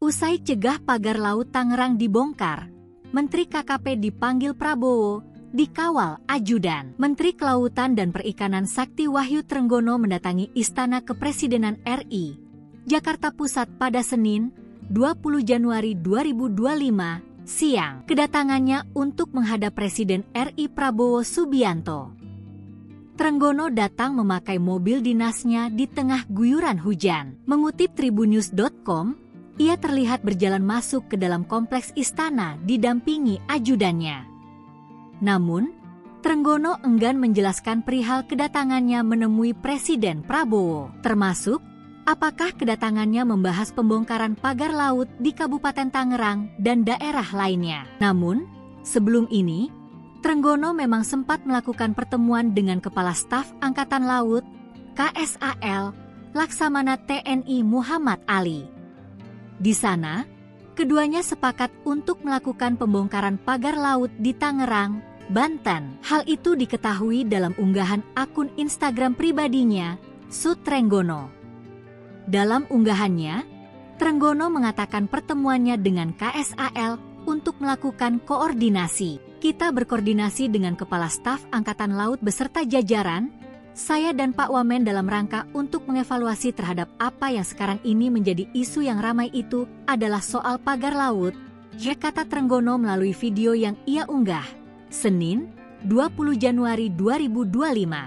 Usai cegah pagar laut Tangerang dibongkar, Menteri KKP dipanggil Prabowo, dikawal ajudan. Menteri Kelautan dan Perikanan Sakti Wahyu Trenggono mendatangi Istana Kepresidenan RI, Jakarta Pusat pada Senin, 20 Januari 2025, siang. Kedatangannya untuk menghadap Presiden RI Prabowo Subianto. Trenggono datang memakai mobil dinasnya di tengah guyuran hujan. Mengutip tribunnews.com, ia terlihat berjalan masuk ke dalam kompleks istana didampingi ajudannya. Namun, Trenggono enggan menjelaskan perihal kedatangannya menemui Presiden Prabowo, termasuk apakah kedatangannya membahas pembongkaran pagar laut di Kabupaten Tangerang dan daerah lainnya. Namun, sebelum ini, Trenggono memang sempat melakukan pertemuan dengan Kepala Staf Angkatan Laut, KSAL, Laksamana TNI Muhammad Ali. Di sana, keduanya sepakat untuk melakukan pembongkaran pagar laut di Tangerang, Banten. Hal itu diketahui dalam unggahan akun Instagram pribadinya, @Trenggono. Dalam unggahannya, Trenggono mengatakan pertemuannya dengan KSAL untuk melakukan koordinasi. Kita berkoordinasi dengan Kepala Staf Angkatan Laut beserta jajaran, saya dan Pak Wamen dalam rangka untuk mengevaluasi terhadap apa yang sekarang ini menjadi isu yang ramai itu adalah soal pagar laut, kata Trenggono melalui video yang ia unggah, Senin, 20 Januari 2025.